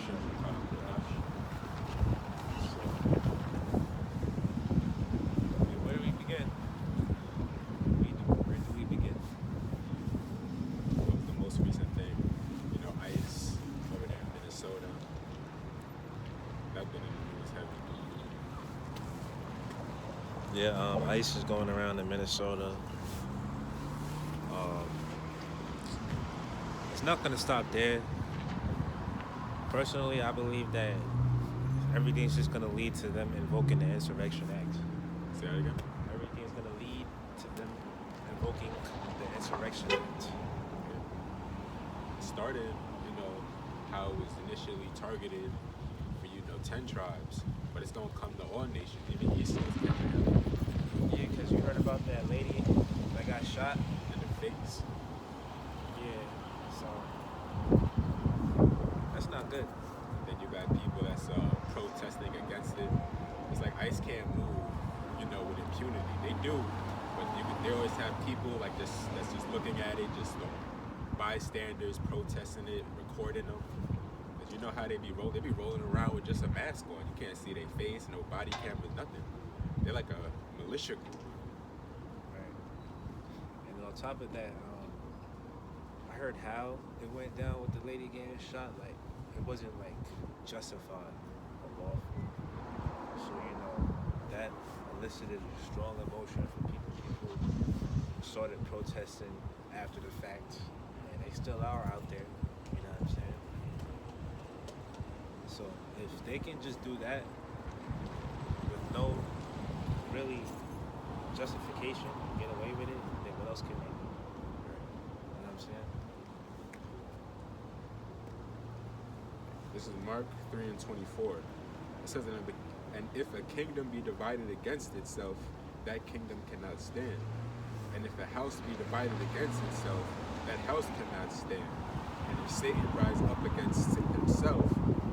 Hashem, so, where do we begin? Where do we begin? The most recent thing, ICE over there in Minnesota. That's been in the news heavy. Yeah, ICE is going around in Minnesota. Um, it's not going to stop there. Personally, I believe that everything's just going to lead to them invoking the Insurrection Act. Say that again? Everything's going to lead to them invoking the Insurrection Act. It started, how it was initially targeted for, 10 tribes, but it's going to come to all nations, even East Coast Canada. Yeah, because you heard about that lady that got shot In the face. Yeah, so that's not good. Then you got people that's protesting against it. It's like ICE can't move, with impunity. They do, but they always have people like this that's just looking at it, just bystanders protesting it, recording them. Cause you know how they be rolling around with just a mask on. You can't see their face, no body cameras, nothing. They're like a militia group. Right. And on top of that, I heard how it went down with the lady getting shot. Like, it wasn't like justified or lawful. So that elicited a strong emotion from people. People started protesting after the fact, and they still are out there. You know what I'm saying? So if they can just do that with no really justification, get away with it, then what else can they do? You know what I'm saying? This is Mark 3:24. It says, and if a kingdom be divided against itself, that kingdom cannot stand. And if a house be divided against itself, that house cannot stand. And if Satan rise up against himself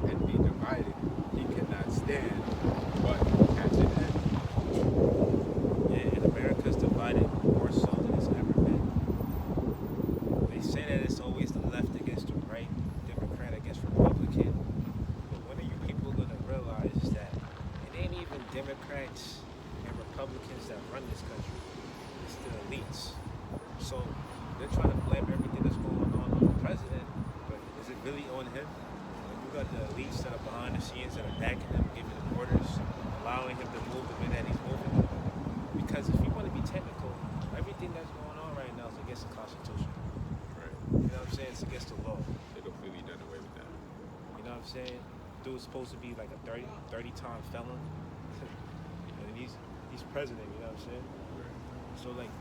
and be divided, he cannot stand, but catch an end. Yeah, and America's divided more so than it's ever been. They say that it's always the left against the right, Democrat against Republican. But when are you people gonna realize that it ain't even Democrats and Republicans that run this country? It's the elites. So they're trying to blame everything that's going on the president, but is it really on him? When you got the elites that are behind the scenes that are backing him, giving him orders, allowing him to move the way that he's moving. Because if you want to be technical, everything that's going on right now is against the Constitution. Right. You know what I'm saying? It's against the law. They completely done away with that. You know what I'm saying? Dude's supposed to be like a 30-time felon. And he's president, you know what I'm saying? Right. So like,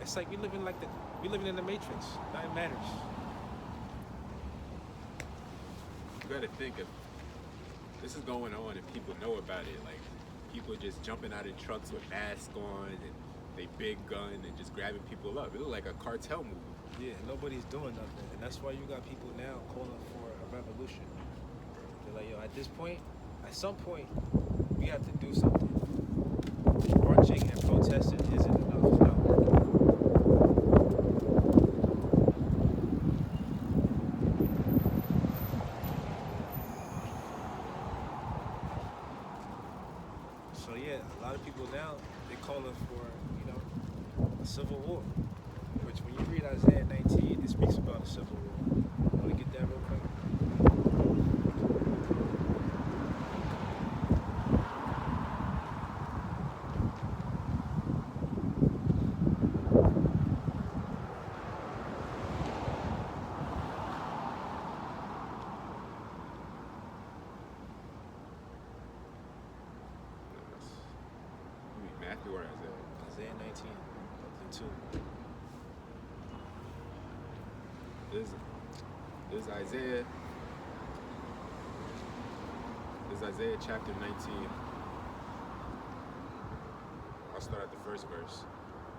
it's like we living in the Matrix. Nothing matters. You gotta think if this is going on and people know about it, like people just jumping out of trucks with masks on and they big gun and just grabbing people up. It look like a cartel movie. Yeah, nobody's doing nothing. And that's why you got people now calling for a revolution. They're like, yo, at some point, we have to do something. Marching and protesting isn't enough. It's not working. So yeah, a lot of people now, they're calling for, a civil war. Which when you read Isaiah 19, it speaks about a civil war. You want to get that real quick? Matthew or Isaiah? Isaiah 19, and 2. There's Isaiah. There's Isaiah chapter 19. I'll start at the first verse.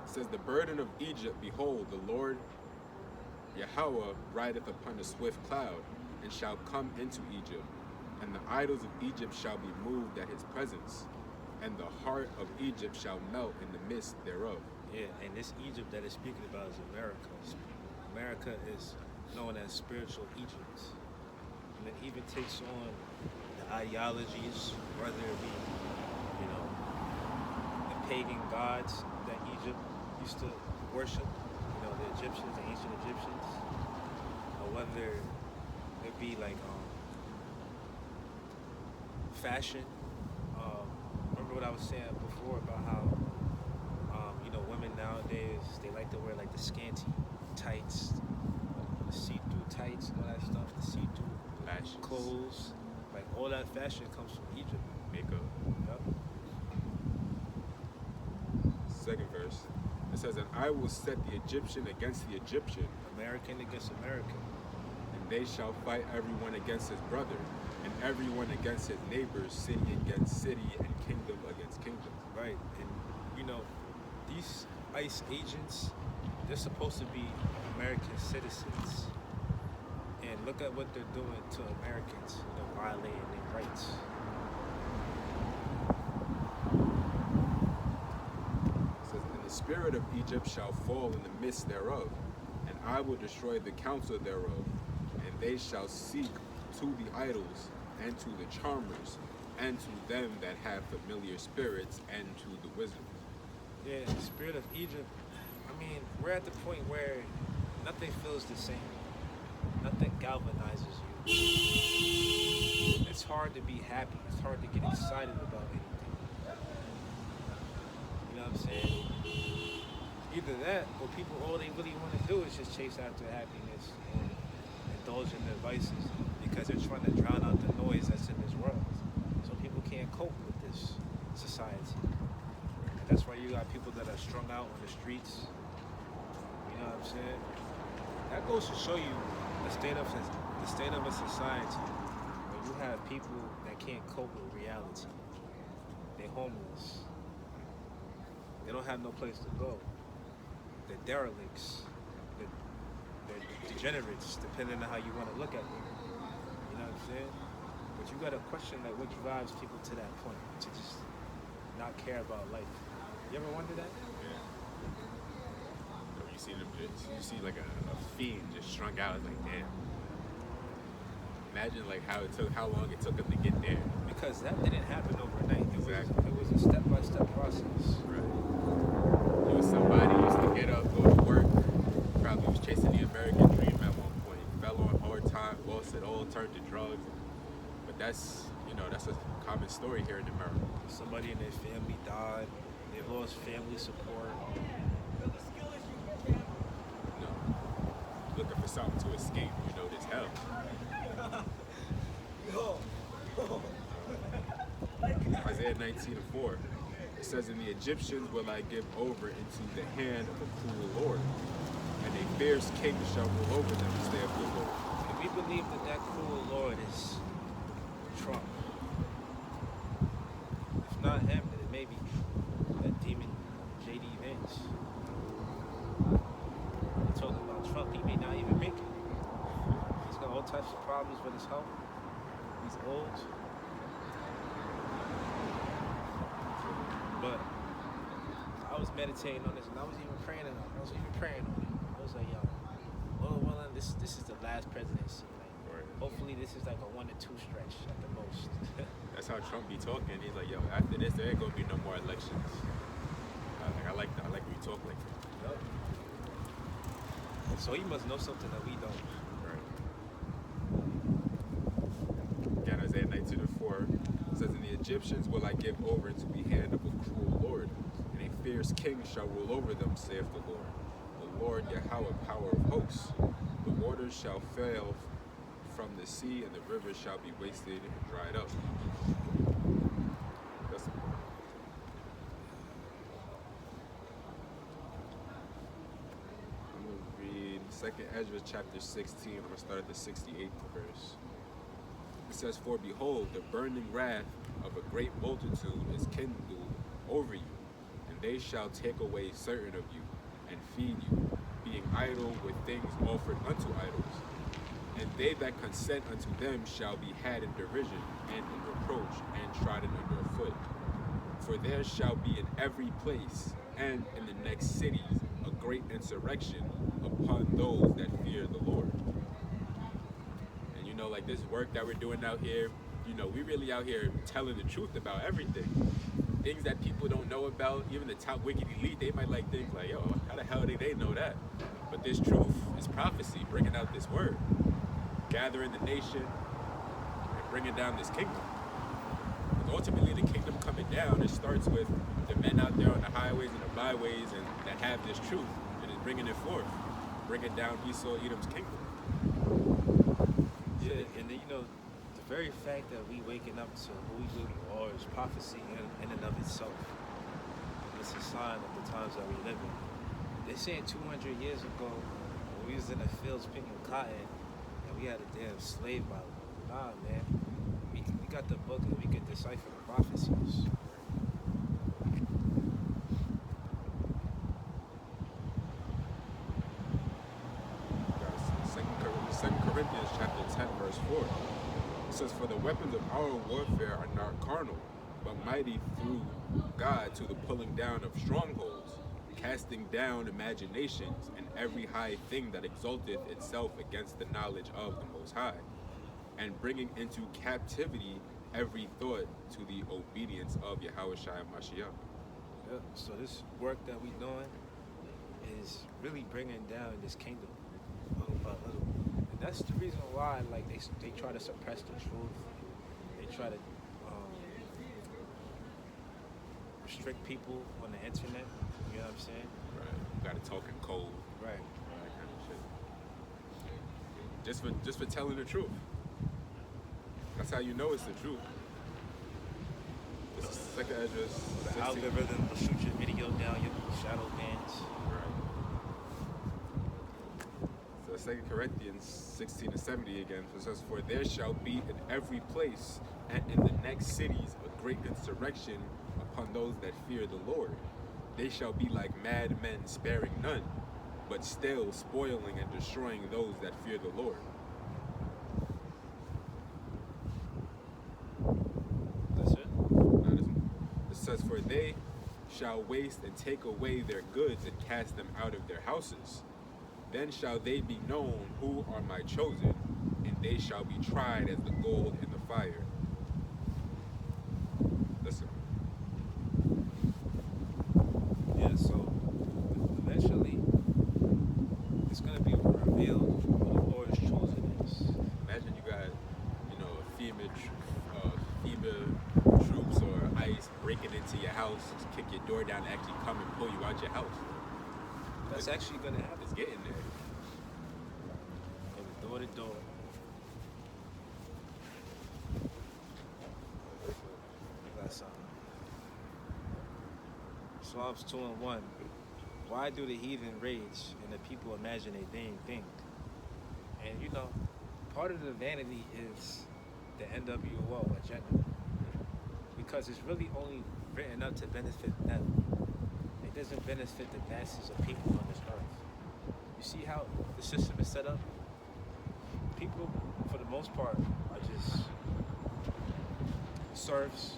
It says, the burden of Egypt, behold, the Lord Yahweh rideth upon a swift cloud, and shall come into Egypt. And the idols of Egypt shall be moved at his presence, and the heart of Egypt shall melt in the midst thereof. Yeah, and this Egypt that it's speaking about is America. America is known as spiritual Egypt. You and it even takes on the ideologies, whether it be, you know, the pagan gods that Egypt used to worship, the Egyptians, the ancient Egyptians, or whether it be like fashion. Remember what I was saying before about how women nowadays they like to wear like the scanty tights, the see-through tights, and all that stuff, the see-through Lashes. clothes, like all that fashion comes from Egypt. Makeup. Yep. Second verse. It says, and I will set the Egyptian against the Egyptian, American against American. and they shall fight everyone against his brother, and everyone against his neighbors, city against city, and kingdom against kingdom. Right. And these ICE agents, they're supposed to be American citizens. And look at what they're doing to Americans, violating their rights. It says, and the spirit of Egypt shall fall in the midst thereof, and I will destroy the counsel thereof, and they shall seek to the idols, and to the charmers, and to them that have familiar spirits, and to the wizards. Yeah, the spirit of Egypt, we're at the point where nothing feels the same. Nothing galvanizes you. It's hard to be happy. It's hard to get excited about anything. You know what I'm saying? Either that, or people, all they really want to do is just chase after happiness and indulge in their vices because they're trying to drown out the noise that's in this world. So people can't cope with this society. And that's why you got people that are strung out on the streets. You know what I'm saying? That goes to show you the state of a society where you have people that can't cope with reality. They're homeless. They don't have no place to go. They're derelicts. They're degenerates, depending on how you want to look at them. You know what I'm saying? But you gotta question like what drives people to that point, to just not care about life. You ever wonder that? Yeah. You see them, you see like a fiend just strung out. It's like, damn. Imagine like how long it took them to get there. Because that didn't happen overnight. Exactly. It was a step-by-step process. Right. You was somebody who used to get up, go to work, probably was chasing the American dream at one point, fell on hard time, lost it all, turned to drugs. But that's a common story here in America. Somebody in their family died. They lost family support. Looking for something to escape, this hell. Isaiah 19:4. It says, and the Egyptians will I give over into the hand of a cruel Lord, and a fierce king shall rule over them, saith the Lord. And we believe that cruel Lord is Trump. If not him, then it may be that demon J.D. Vance. We're talking about Trump. He may not even make it. He's got all types of problems with his health. He's old. But I was meditating on this, and I was even praying on it. I was like, yo, Lord willing, this is the last presidency. Like, hopefully this is like a 1 to 2 stretch at the most. That's how Trump be talking. He's like, yo, after this, there ain't gonna be no more elections. I like that. I like when you talk like that. Yep. So he must know something that we don't. Right. Again, Isaiah 19:4 says, and the Egyptians will I give over into the hand of a cruel Lord, and a fierce king shall rule over them, saith the Lord. The Lord Yahweh, power of hosts. The waters shall fail from the sea, and the rivers shall be wasted and dried up. That's I'm going to read 2nd Ezra chapter 16. I'm going to start at the 68th verse. It says, for behold, the burning wrath of a great multitude is kindled over you, and they shall take away certain of you, and feed you, being idle with things offered unto idols. And they that consent unto them shall be had in derision, and in reproach, and trodden under foot. For there shall be in every place, and in the next cities, a great insurrection upon those that fear the Lord. And like this work that we're doing out here, we really out here telling the truth about everything. Things that people don't know about, even the top wicked elite, they might like think like, yo, how the hell did they know that? But this truth is prophecy, bringing out this word, gathering the nation, and bringing down this kingdom. Because ultimately, the kingdom coming down, it starts with the men out there on the highways and the byways and that have this truth and is bringing it forth, bringing down Esau, Edom's kingdom. Yeah, and then, the very fact that we waking up to who we really are is prophecy in and of itself. And it's a sign of the times that we live in. They saying 200 years ago, when we was in the fields picking cotton, and we had a damn slave Bible. Nah, man. We got the book and we can decipher the prophecies. Second Corinthians chapter 10, verse 4. It says, "For the weapons of our warfare are not carnal, but mighty through God to the pulling down of strongholds, casting down imaginations and every high thing that exalteth itself against the knowledge of the Most High, and bringing into captivity every thought to the obedience of Yahushua Mashiach." Yeah. So this work that we doing is really bringing down this kingdom little by little. And that's the reason why, like, they try to suppress the truth. They try to restrict people on the internet. You know what I'm saying? Right. You gotta talk in code. Right. All that kind of shit. Just for telling the truth. That's how you know it's the truth. This is second address. The algorithm will shoot your video down your shadow bands. Right. So 2 Corinthians 16-70 again. It says, "For there shall be in every place and in the next cities a great insurrection upon those that fear the Lord. They shall be like mad men, sparing none, but still spoiling and destroying those that fear the Lord." That's it. It says, "For they shall waste and take away their goods and cast them out of their houses. Then shall they be known who are my chosen, and they shall be tried as the gold in the fire." Listen. Yeah, so eventually it's gonna be revealed who the Lord's chosen is. Imagine you got, FEMA troops or ICE breaking into your house, kick your door down, and actually come and pull you out your house. That's actually gonna happen. It's getting there. From door to door. That's Psalms 2:1. Why do the heathen rage and the people imagine a vain thing? And part of the vanity is the NWO agenda. Because it's really only written up to benefit them. It doesn't benefit the masses of people on this earth. You see how the system is set up? People, for the most part, are just serfs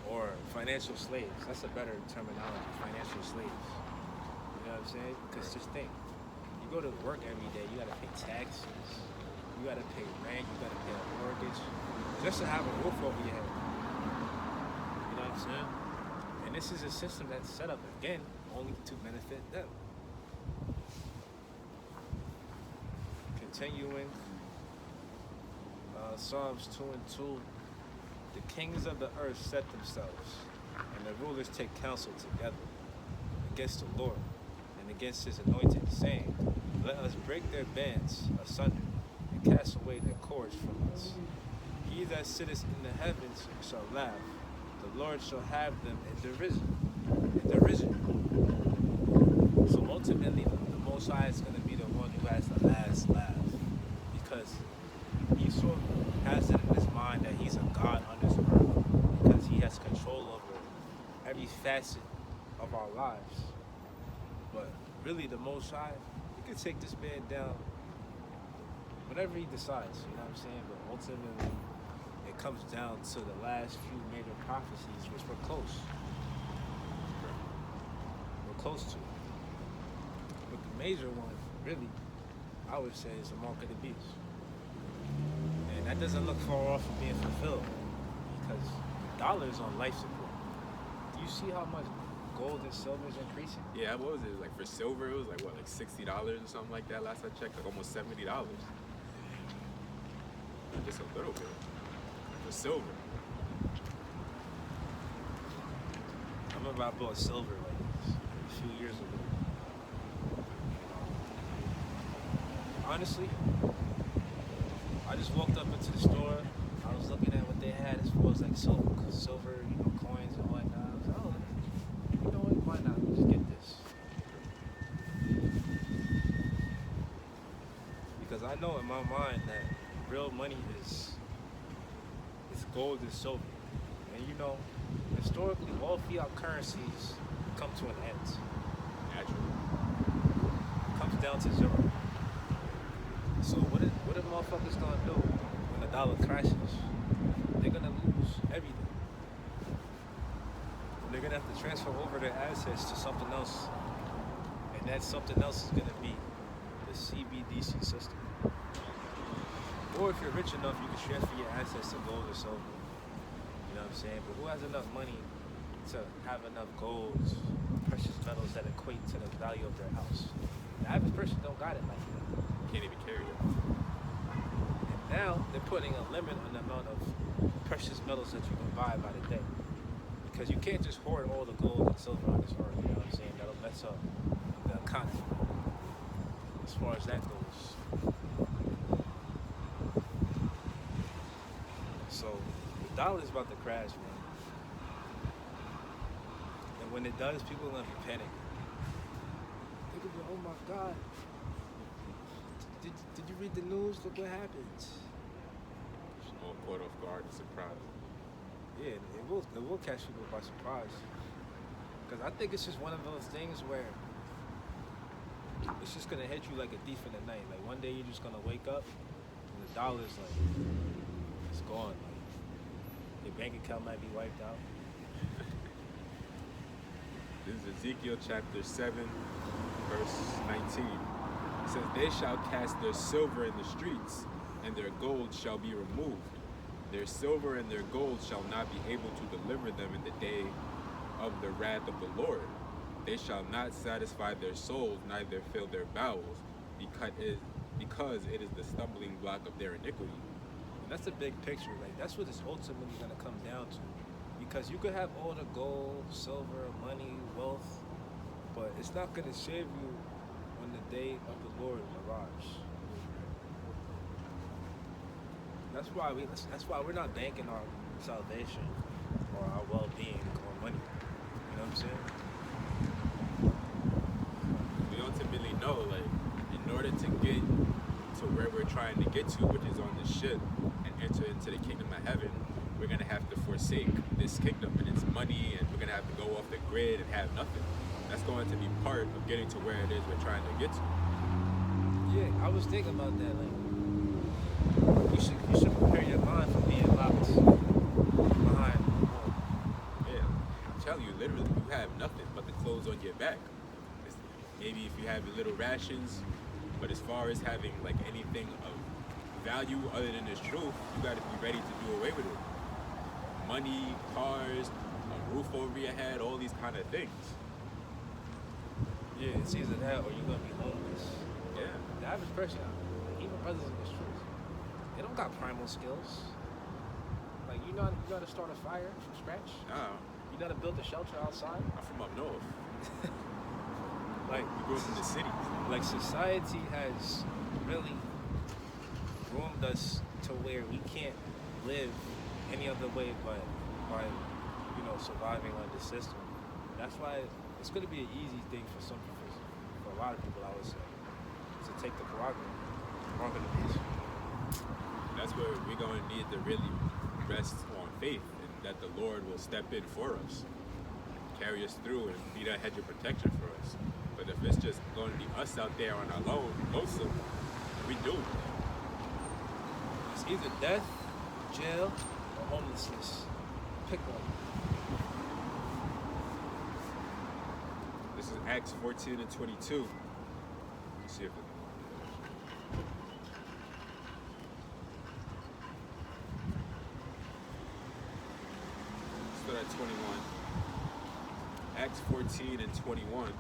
or financial slaves. That's a better terminology, financial slaves. You know what I'm saying? Because just think, you go to work every day, you gotta pay taxes, you gotta pay rent, you gotta pay a mortgage, just to have a roof over your head. You know what I'm saying? And this is a system that's set up, again, only to benefit them. Continuing, Psalms 2:2, "The kings of the earth set themselves, and the rulers take counsel together against the Lord and against his anointed, saying, Let us break their bands asunder and cast away their cords from us. He that sitteth in the heavens shall laugh. The Lord shall have them in derision. So ultimately, the Most High is going to be the one who has the last laugh, because Esau has it in his mind that he's a god on this earth, because he has control over every facet of our lives. But really, the Most High, he can take this man down whenever he decides, you know what I'm saying? But ultimately, it comes down to the last few major prophecies, which we're close. We're close to. But the major one, really, I would say, is the mark of the beast. that doesn't look far off from being fulfilled because the dollar is on life support. Do you see how much gold and silver is increasing? Yeah, what was it? Like for silver, it was like what, like $60 or something like that. Last I checked, like almost $70. Just a little bit for silver. I remember I bought silver like a few years ago. Honestly, I just walked up into the store. I was looking at what they had as far as like silver, coins and whatnot. I was like, oh, you know what? Why not? Just get this. Because I know in my mind that real money is gold and silver. And historically, all fiat currencies come to an end. Naturally. It comes down to zero. So what are motherfuckers gonna do when the dollar crashes? They're gonna lose everything. They're gonna have to transfer over their assets to something else. And that something else is gonna be the CBDC system. Or if you're rich enough, you can transfer your assets to gold or silver. You know what I'm saying? But who has enough money to have enough golds, precious metals that equate to the value of their house? The average person don't got it like that. Can't even carry it. And now they're putting a limit on the amount of precious metals that you can buy by the day. Because you can't just hoard all the gold and silver on this earth, you know what I'm saying? That'll mess up the economy. As far as that goes. So the dollar's about to crash, man. And when it does, people are gonna be panicking. They're gonna be, oh my God. Did you read the news? Look what happened. All caught off guard and surprised. Yeah, it will catch people by surprise. Because I think it's just one of those things where it's just gonna hit you like a thief in the night. Like one day you're just gonna wake up and the dollar's like it's gone. Like your bank account might be wiped out. This is Ezekiel chapter 7, verse 19. It says, "They shall cast their silver in the streets, and their gold shall be removed. Their silver and their gold shall not be able to deliver them in the day of the wrath of the Lord. They shall not satisfy their souls, neither fill their bowels, because it is the stumbling block of their iniquity." And that's a big picture. Like that's what it's ultimately gonna come down to. Because you could have all the gold, silver, money, wealth, but it's not gonna save you when the day of the Lord arrives. That's why we're not banking our salvation or our well-being on money. You know what I'm saying? We ultimately know, like, in order to get to where we're trying to get to, which is on the ship, and enter into the kingdom of heaven, we're going to have to forsake this kingdom and its money, and we're going to have to go off the grid and have nothing. That's going to be part of getting to where it is we're trying to get to. Yeah, I was thinking about that. Like, you should prepare your mind for being locked behind. Yeah, I'm telling you, literally, you have nothing but the clothes on your back. Maybe if you have your little rations, but as far as having like anything of value other than this truth, you got to be ready to do away with it. Money, cars, a roof over your head, all these kind of things. Yeah, it's either that or you're gonna be homeless. Yeah. The average person, even brothers in this truth, they don't got primal skills. Like you know how to start a fire from scratch. Nah, You know how to build a shelter outside. I'm from up north. Like We grew up in the city. like society has really groomed us to where we can't live any other way but by surviving on the system. That's why it's going to be an easy thing for a lot of people, I would say, to take the prerogative. That's where we're going to need to really rest on faith, and that the Lord will step in for us, carry us through, and be that hedge of protection for us. But if it's just going to be us out there on our own, lonesome, we do. It's either death, jail, or homelessness. Pick one. This is Acts 14 and 22. Let's see if 21. Acts 14 and 21. It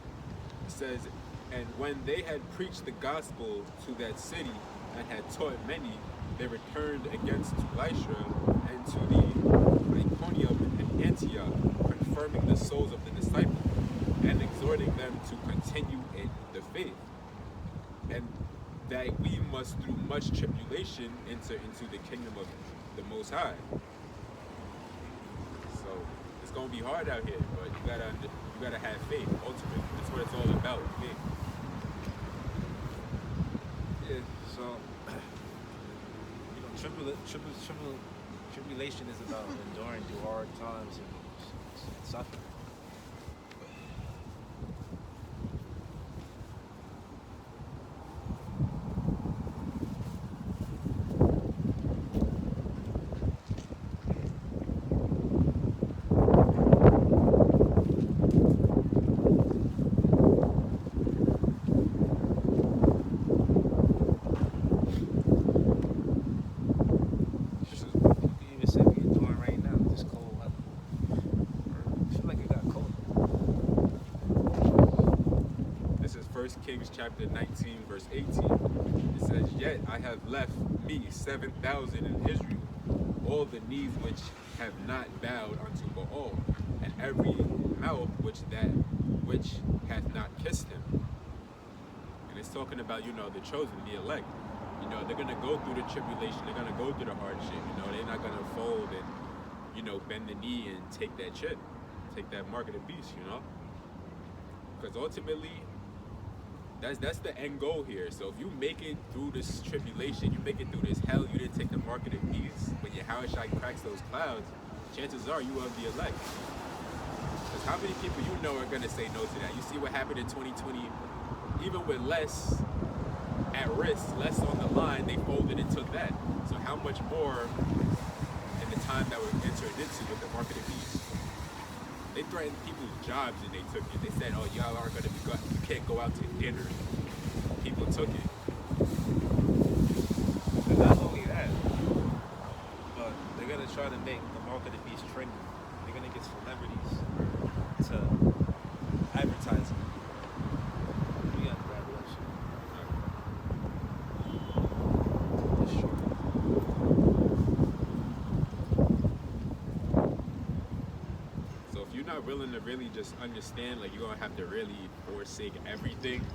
says, and when they had preached the gospel to that city and had taught many, they returned against to Lystra and to the Iconium and Antioch, confirming the souls of the disciples and exhorting them to continue in the faith, and that we must through much tribulation enter into the kingdom of the Most High. So it's gonna be hard out here, but you gotta have faith. Ultimately, that's what it's all about. Faith. Yeah. So tribulation is about enduring through hard times and suffering. Kings chapter 19 verse 18. It says, yet I have left me 7,000 in Israel, all the knees which have not bowed unto Baal, and every mouth which hath not kissed him. And it's talking about, the chosen, the elect. They're gonna go through the tribulation, they're gonna go through the hardship, they're not gonna fold and, bend the knee and take that chip, take that mark of the beast, Because ultimately, that's the end goal here. So if you make it through this tribulation, you make it through this hell, you didn't take the mark of the beast, but Yahushua cracks those clouds, chances are you are the elect. Because how many people are going to say no to that? You see what happened in 2020, even with less at risk, less on the line, they folded and took that. So how much more in the time that we're entering into with the mark of the beast? They threatened people's jobs and they took it. They said, oh, y'all aren't going to be, you can't go out to dinner. People took it. And not only that, but they're going to try to make the mark of the beast trendy. They're going to get celebrities to advertise it. We got the revelation. For sure. Not willing to really just understand, like you're gonna have to really forsake everything,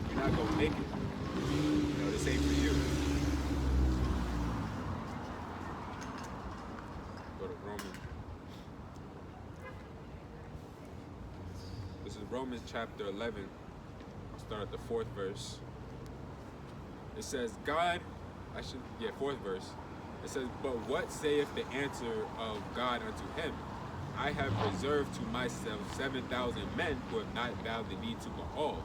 you're not gonna make it. This ain't for you. Go to Romans. This is Romans chapter 11. I'll start at the 4th verse. It says, fourth verse. It says, but what saith the answer of God unto him? I have reserved to myself 7,000 men who have not bowed the knee to Baal.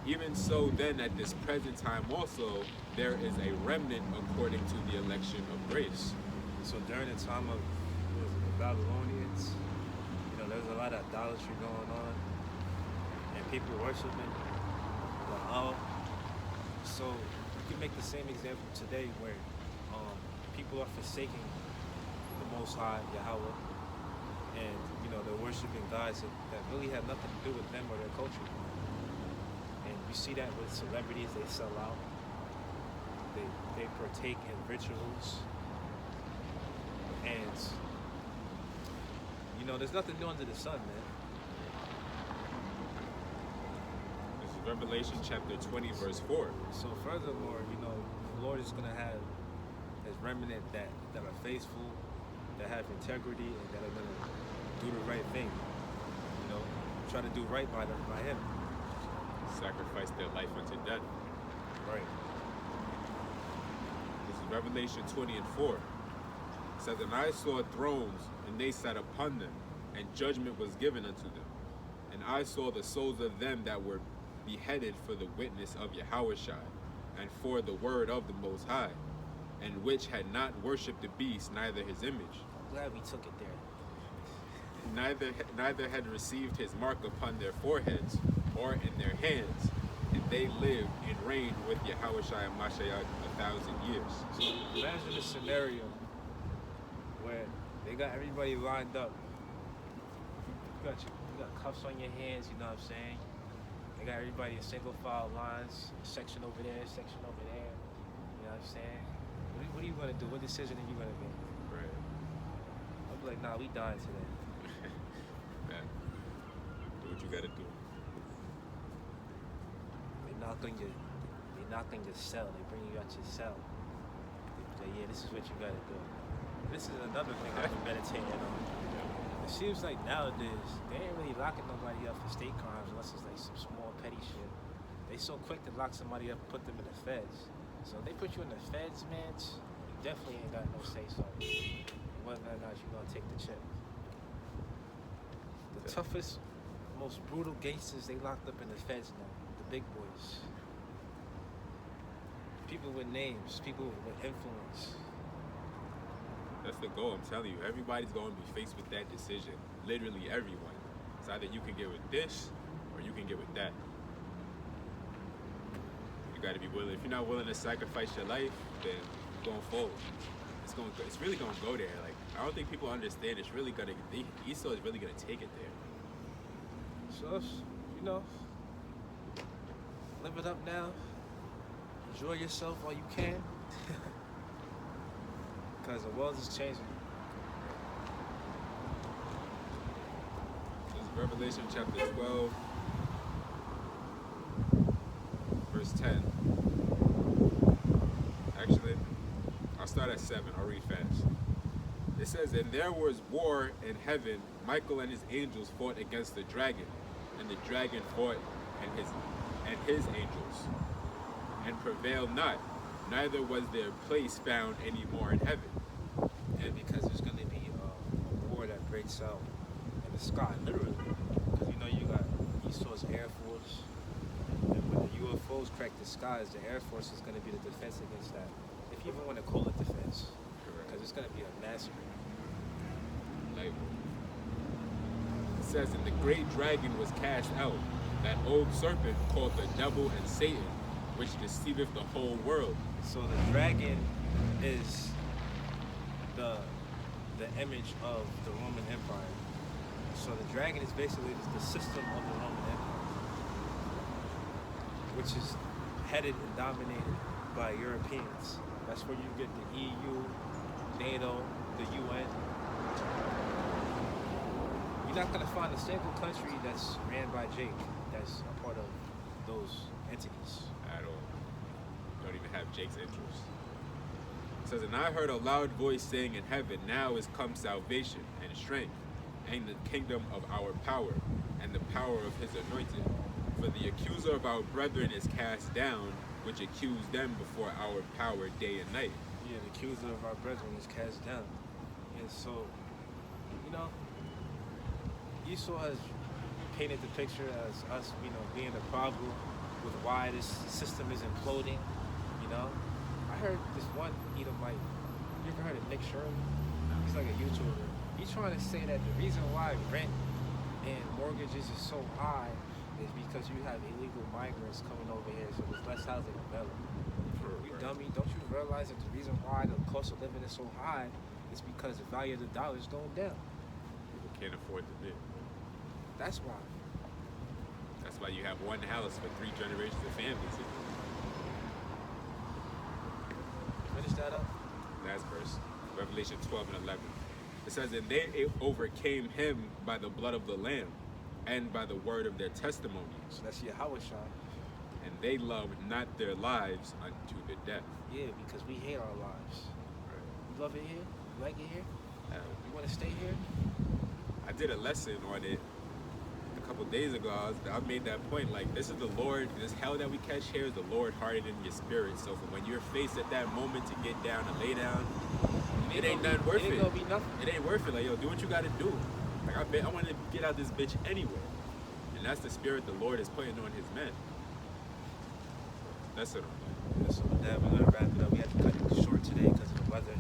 Even so then at this present time also there is a remnant according to the election of grace. So during the time of the Babylonians, there's a lot of idolatry going on and people worshiping Baal. So you can make the same example today where people are forsaking the Most High, Yahweh, and they're worshiping gods that really have nothing to do with them or their culture. And you see that with celebrities, they sell out, they partake in rituals, and there's nothing new under the sun, man. This is Revelation chapter 20 verse 4. So furthermore, the Lord is going to have his remnant that are faithful, that have integrity, and that are going to do the right thing, try to do right by him. Sacrifice their life unto death. Right. This is Revelation 20 and 4. It says, and I saw thrones, and they sat upon them, and judgment was given unto them. And I saw the souls of them that were beheaded for the witness of Yahushua, and for the word of the Most High, and which had not worshipped the beast, neither his image. I'm glad we took it there. Neither had received his mark upon their foreheads or in their hands, and they lived and reigned with Yahushua and Mashiach 1,000 years. So imagine a scenario where they got everybody lined up you got cuffs on your hands. You know what I'm saying? They got everybody in single file lines. Section over there, section over there. You know what I'm saying? What are you gonna do? What decision are you gonna make? Right. I'll be like, nah, we dying today. Man, do what you gotta do. They knock on your cell. They bring you out your cell. They say, yeah, this is what you gotta do. This is another thing I've been meditating on. It seems like nowadays they ain't really locking nobody up for state crimes unless it's like some small petty shit. They so quick to lock somebody up and put them in the feds. So if they put you in the feds, man, you definitely ain't got no say so. Whether or not you're gonna take the chip. The toughest, most brutal gangsters they locked up in the feds now. The big boys. People with names, people with influence. That's the goal, I'm telling you. Everybody's going to be faced with that decision. Literally everyone. It's either you can get with this or you can get with that. You got to be willing. If you're not willing to sacrifice your life, then you're going to fold. It's really going to go there. Like, I don't think people understand. It's really going to, Esau is really going to take it there. So, you know, live it up now. Enjoy yourself while you can. Because the world is changing. This is Revelation chapter 12, verse 10. Actually, I'll start at 7. I'll read fast. It says, and there was war in heaven. Michael and his angels fought against the dragon, and the dragon fought and his angels, and prevailed not. Neither was their place found any more in heaven. And because there's going to be a war that breaks out in the sky, literally. Because you know you got Esau's Air Force, and when the UFOs crack the skies, the Air Force is going to be the defense against that. If you even want to call it defense, because it's going to be a massacre. Like, it says, and the great dragon was cast out, that old serpent called the devil and Satan, which deceiveth the whole world. So the dragon is the image of the Roman Empire. So the dragon is basically the system of the Roman Empire, which is headed and dominated by Europeans. That's where you get the EU, NATO, the UN. You're not going to find a single country that's ran by Jake that's a part of those entities. At all. Don't even have Jake's interest. It says, and I heard a loud voice saying in heaven, now is come salvation and strength, and the kingdom of our power, and the power of his anointed. For the accuser of our brethren is cast down, which accused them before our power day and night. Yeah, the accuser of our brethren is cast down. And so, you know, Esau has painted the picture as us, you know, being the problem with why this system is imploding, you know. I heard this one Edomite, you ever heard of Nick Sherman? He's like a YouTuber. He's trying to say that the reason why rent and mortgages is so high is because you have illegal migrants coming over here, so there's less housing available. You dummy, don't you realize that the reason why the cost of living is so high is because the value of the dollar is going down? People can't afford to live. That's why. That's why you have one house for 3 generations of families. Finish that up. Last verse, Revelation 12 and 11. It says, and they overcame him by the blood of the Lamb and by the word of their testimony. So that's Yahweh Shah. And they loved not their lives unto the death. Yeah, because we hate our lives. Right. You love it here? You like it here? You want to stay here? I did a lesson on it a couple days ago. I made that point, like, this is the Lord, this hell that we catch here is the Lord hardening your spirit. So for when you're faced at that moment to get down and lay down, it ain't nothing worth it. It ain't gonna be nothing. It ain't worth it. Like, yo, do what you gotta do. Like, I want to get out this bitch anyway. And that's the spirit the Lord is putting on his men. That's it. Yeah, so with that, we're gonna wrap it up. We had to cut it short today because of the weather.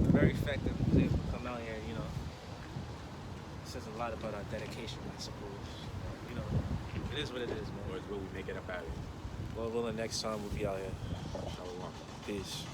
The very fact that we was able to come out here, you know, says a lot about our dedication, I suppose. You know, it is what it is, man. Or will we make it up out of here? Well, next time we'll be out here. Shalom. Peace.